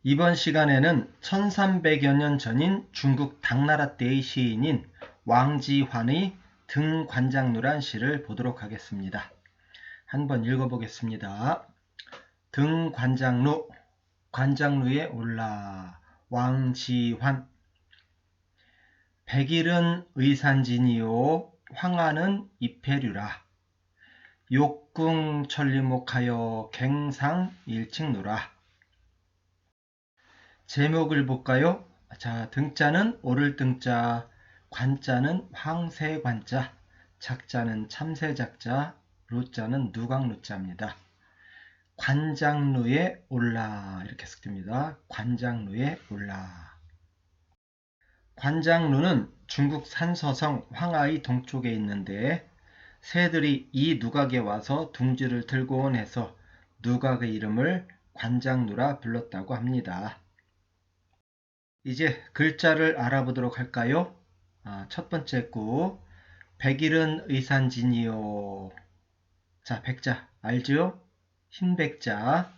이번 시간에는 1300여 년 전인 중국 당나라 때의 시인인 왕지환의 등관장루란 시를 보도록 하겠습니다. 한번 읽어보겠습니다. 등관장루, 관장루에 올라, 왕지환. 백일은 의산진이요, 황하는 이패류라. 욕궁 천리목하여 갱상 일칭루라. 제목을 볼까요? 자, 등자는 오를 등자, 관자는 황새관자, 작자는 참새작자, 루자는 누각루자입니다. 관장루에 올라 이렇게 쓰입니다. 관장루에 올라. 관장루는 중국 산서성 황하의 동쪽에 있는데 새들이 이 누각에 와서 둥지를 들고 온 해서 누각의 이름을 관장루라 불렀다고 합니다. 이제 글자를 알아보도록 할까요? 첫 번째 구 백일은 의산진이요. 자, 백자 알지요? 흰 백자.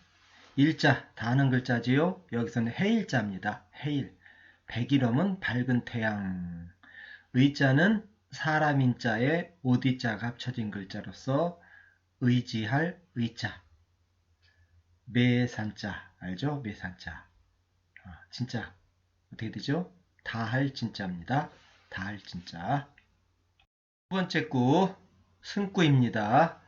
일자 다 아는 글자지요? 여기서는 해일자입니다. 해일. 백일음은 밝은 태양. 의자는 사람 인자에 오디자가 합쳐진 글자로서 의지할 의자. 매산자 알죠? 매산자. 진짜 어떻게 되죠? 다할 진짜입니다. 다할 진짜. 두 번째 구 승구입니다.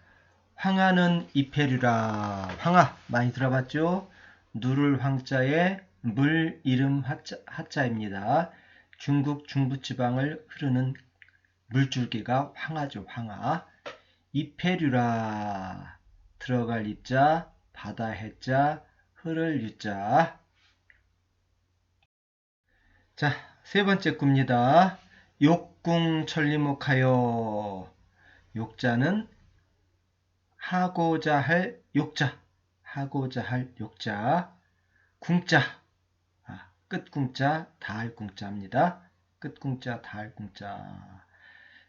황하는 이패류라. 황하 많이 들어봤죠? 누를 황자에 물 이름 하자입니다. 중국 중부지방을 흐르는 물줄기가 황하죠. 황하. 이패류라. 들어갈 입자, 바다 해자, 흐를 유자. 자, 세 번째 구입니다. 욕궁 천리목하여. 욕자는 하고자 할 욕자, 하고자 할 욕자. 궁자, 끝궁자, 다할 궁자입니다. 끝궁자, 다할 궁자.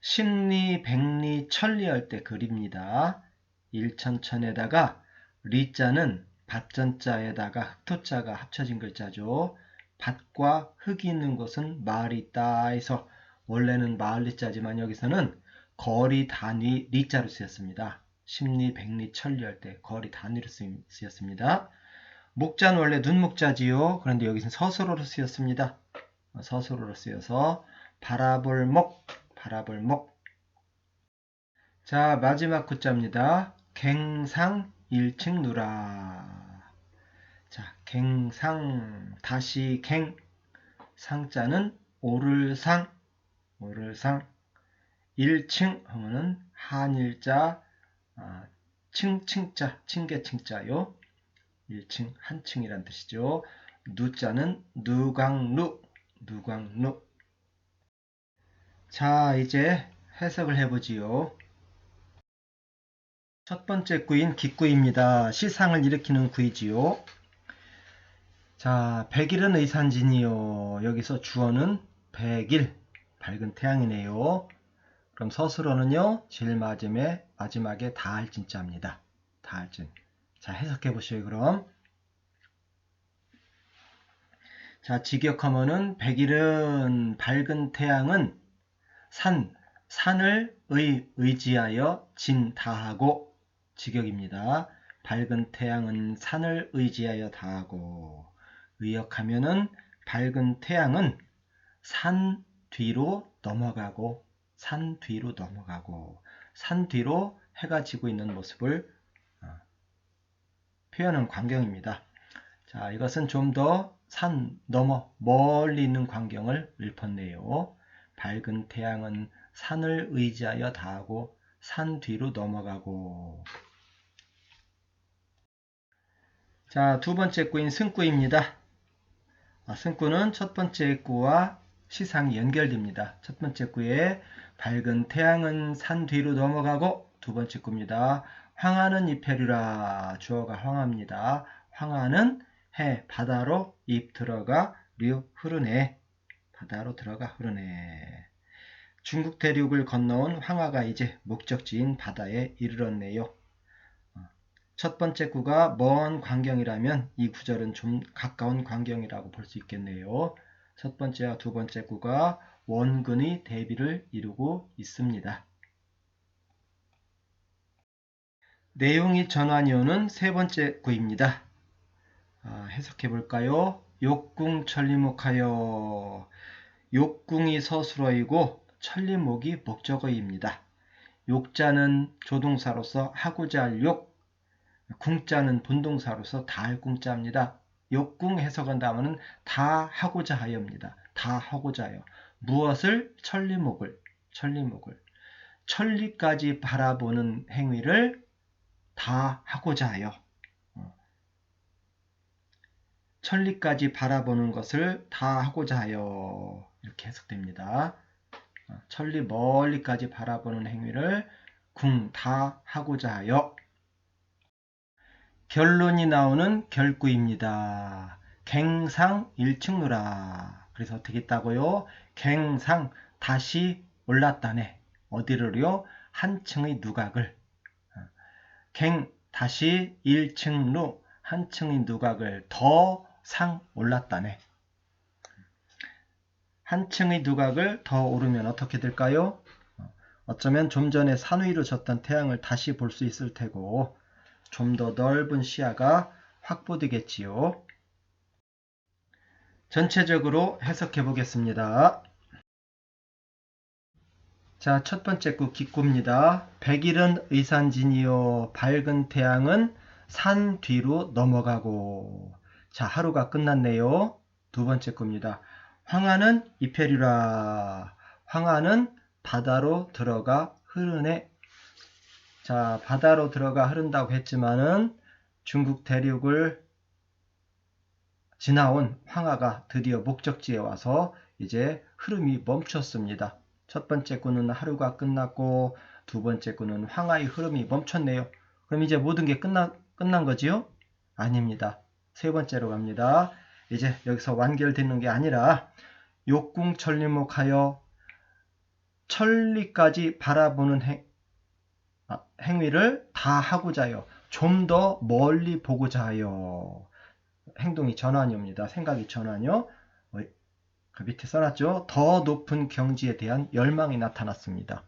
십리, 백리, 천리할 때 그립니다. 일천천에다가 리자는 밭전자에다가 흑토자가 합쳐진 글자죠. 밭과 흙이 있는 곳은 마을이 있다 해서 원래는 마을 리자지만 여기서는 거리 단위 리자로 쓰였습니다. 십리, 백리, 천리할 때 거리 단위로 쓰였습니다. 목자는 원래 눈목자지요. 그런데 여기서는 서술어로 쓰였습니다. 서술어로 쓰여서 바라볼 목, 바라볼 목. 자, 마지막 구자입니다. 갱상 일칭누라. 자, 갱상 다시 갱. 상자는 오를상, 오를상. 일칭 하면은 한일자, 층자, 층계층자요. 일칭 한층이란 뜻이죠. 누자는 누각루, 누각루. 자, 이제 해석을 해보지요. 첫 번째 구인 기구입니다. 시상을 일으키는 구이지요. 자, 백일은 의산진이요. 여기서 주어는 백일, 밝은 태양이네요. 그럼 서술어는요, 제일 마지막에 다할 진짜입니다. 다할 진. 자, 해석해 보시죠, 그럼. 자, 직역하면은 백일은 밝은 태양은 산을 의지하여 진다하고 직역입니다. 밝은 태양은 산을 의지하여 다하고 의역하면은 밝은 태양은 산 뒤로 넘어가고 산 뒤로 해가 지고 있는 모습을 표현한 광경입니다. 자, 이것은 좀 더 산 넘어 멀리 있는 광경을 읊었네요. 밝은 태양은 산을 의지하여 다하고 산 뒤로 넘어가고. 자, 두 번째 구인 승구입니다. 승구는 첫 번째 구와 시상이 연결됩니다. 첫 번째 구에 밝은 태양은 산 뒤로 넘어가고, 두 번째 구입니다. 황하는 이패류라. 주어가 황합니다. 황하는 해, 바다로 입 들어가 류 흐르네. 바다로 들어가 흐르네. 중국 대륙을 건너온 황하가 이제 목적지인 바다에 이르렀네요. 첫 번째 구가 먼 광경이라면 이 구절은 좀 가까운 광경이라고 볼 수 있겠네요. 첫 번째와 두 번째 구가 원근의 대비를 이루고 있습니다. 내용이 전환이 오는 세 번째 구입니다. 해석해 볼까요? 욕궁 천리목하여. 욕궁이 서술어이고 천리목이 목적어입니다. 욕자는 조동사로서 하고자 할 욕, 궁자는 본동사로서 다 할 궁자입니다. 욕궁 해석한다면 다 하고자 하여입니다. 다 하고자 하여. 무엇을? 천리목을. 천리까지 바라보는 행위를 다 하고자 하여. 천리까지 바라보는 것을 다 하고자 하여. 이렇게 해석됩니다. 천리 멀리까지 바라보는 행위를 궁 다 하고자 하여. 결론이 나오는 결구입니다. 갱상 일층누라. 그래서 어떻게 했다고요? 갱상 다시 올랐다네. 어디를요? 한층의 누각을. 갱 다시 일층루 한층의 누각을 더 상 올랐다네. 한층의 누각을 더 오르면 어떻게 될까요? 어쩌면 좀 전에 산 위로 졌던 태양을 다시 볼 수 있을 테고 좀 더 넓은 시야가 확보되겠지요. 전체적으로 해석해 보겠습니다. 자, 첫 번째 구 기구입니다. 백일은 의산진이요. 밝은 태양은 산 뒤로 넘어가고. 자, 하루가 끝났네요. 두 번째 구입니다. 황하는 이페리라. 황하는 바다로 들어가 흐르네. 자, 바다로 들어가 흐른다고 했지만은 중국 대륙을 지나온 황하가 드디어 목적지에 와서 이제 흐름이 멈췄습니다. 첫 번째 구는 하루가 끝났고 두 번째 구는 황하의 흐름이 멈췄네요. 그럼 이제 모든 게 끝난 거지요? 아닙니다. 세 번째로 갑니다. 이제 여기서 완결되는 게 아니라 욕궁 천리목하여 천리까지 바라보는 행위를 다 하고자 하여 좀 더 멀리 보고자 하여. 행동이 전환이옵니다. 생각이 전환이요. 그 밑에 써놨죠. 더 높은 경지에 대한 열망이 나타났습니다.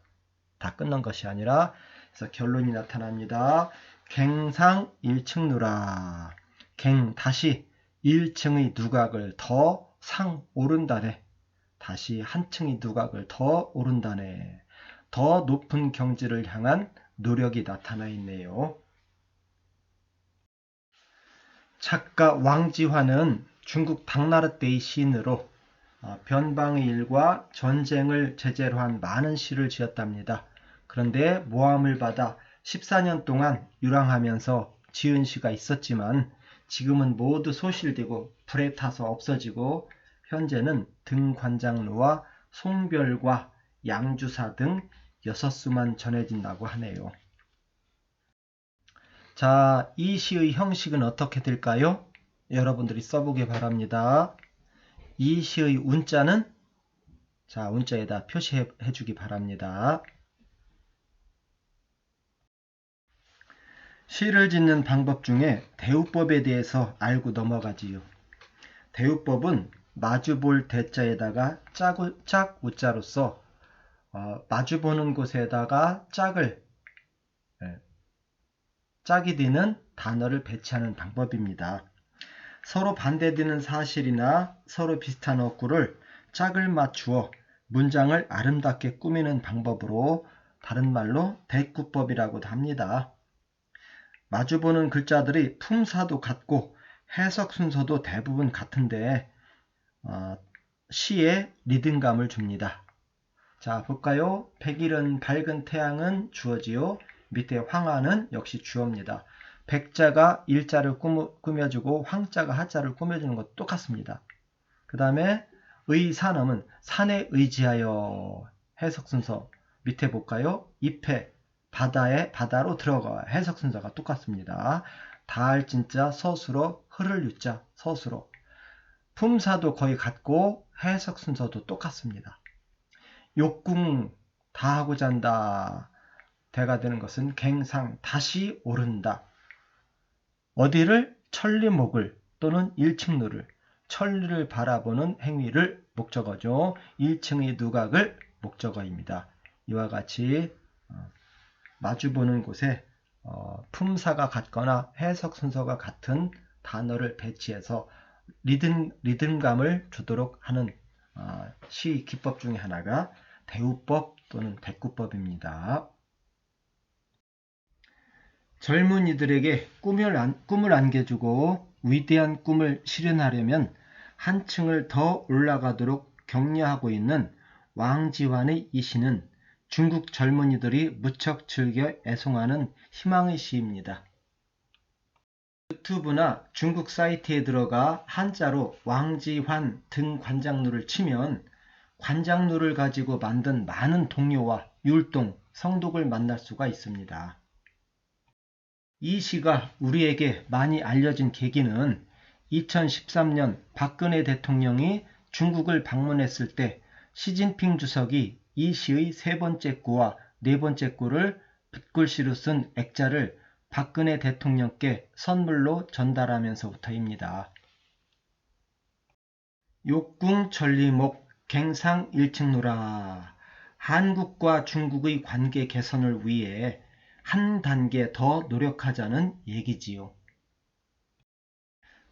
다 끝난 것이 아니라 그래서 결론이 나타납니다. 갱상 일층누라. 갱 다시 1층의 누각을 더 상 오른다네. 다시 한 층의 누각을 더 오른다네. 더 높은 경지를 향한 노력이 나타나 있네요. 작가 왕지화는 중국 당나라 때의 시인으로 변방의 일과 전쟁을 제재로 한 많은 시를 지었답니다. 그런데 모함을 받아 14년 동안 유랑하면서 지은 시가 있었지만 지금은 모두 소실되고 불에 타서 없어지고 현재는 등관장루와 송별과 양주사 등 6수만 전해진다고 하네요. 자, 이 시의 형식은 어떻게 될까요? 여러분들이 써보기 바랍니다. 이 시의 운자는 자, 운자에다 표시해 주기 바랍니다. 시를 짓는 방법 중에 대우법에 대해서 알고 넘어가지요. 대우법은 마주볼 대자에다가 짝 우자로서 마주보는 곳에다가 짝이 되는 단어를 배치하는 방법입니다. 서로 반대되는 사실이나 서로 비슷한 어구를 짝을 맞추어 문장을 아름답게 꾸미는 방법으로 다른 말로 대꾸법이라고도 합니다. 마주보는 글자들이 품사도 같고 해석 순서도 대부분 같은데 시에 리듬감을 줍니다. 자, 볼까요? 백일은 밝은 태양은 주어지요. 밑에 황하는 역시 주어입니다. 백자가 일자를 꾸며주고 황자가 하자를 꾸며주는 것도 똑같습니다. 그 다음에 의산음은 산에 의지하여. 해석 순서 밑에 볼까요? 잎에 바다로 들어가. 해석 순서가 똑같습니다. 닿을 진자 서수로 흐를 유자 서수로. 품사도 거의 같고 해석 순서도 똑같습니다. 욕궁 다 하고 잔다. 대가 되는 것은 갱상 다시 오른다. 어디를? 천리목을 또는 일칭루를, 천리를 바라보는 행위를 목적어죠. 일칭의 누각을 목적어입니다. 이와 같이 마주보는 곳에 품사가 같거나 해석 순서가 같은 단어를 배치해서 리듬감을 주도록 하는 시 기법 중에 하나가 대우법 또는 대꾸법입니다. 젊은이들에게 꿈을 안겨주고 위대한 꿈을 실현하려면 한층을 더 올라가도록 격려하고 있는 왕지환의 이 시는 중국 젊은이들이 무척 즐겨 애송하는 희망의 시입니다. 유튜브나 중국 사이트에 들어가 한자로 왕지환 등 관장루를 치면 관장루를 가지고 만든 많은 동요와 율동, 성독을 만날 수가 있습니다. 이 시가 우리에게 많이 알려진 계기는 2013년 박근혜 대통령이 중국을 방문했을 때 시진핑 주석이 이 시의 세 번째 구와 네 번째 구를 붓글씨로 쓴 액자를 박근혜 대통령께 선물로 전달하면서부터입니다. 욕궁천리목 갱상일칭루라. 한국과 중국의 관계 개선을 위해 한 단계 더 노력하자는 얘기지요.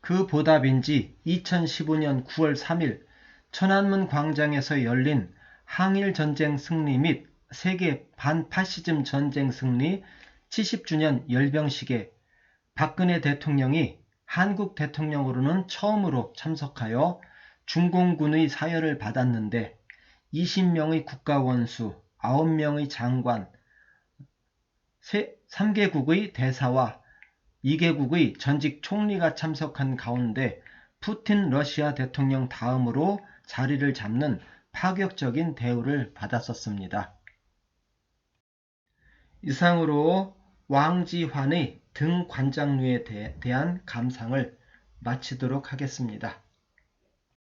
그 보답인지 2015년 9월 3일 천안문 광장에서 열린 항일전쟁 승리 및 세계 반파시즘 전쟁 승리 70주년 열병식에 박근혜 대통령이 한국 대통령으로는 처음으로 참석하여 중공군의 사열을 받았는데 20명의 국가원수, 9명의 장관, 3개국의 대사와 2개국의 전직 총리가 참석한 가운데 푸틴 러시아 대통령 다음으로 자리를 잡는 파격적인 대우를 받았었습니다. 이상으로 왕지환의 등 관장루에 대한 감상을 마치도록 하겠습니다.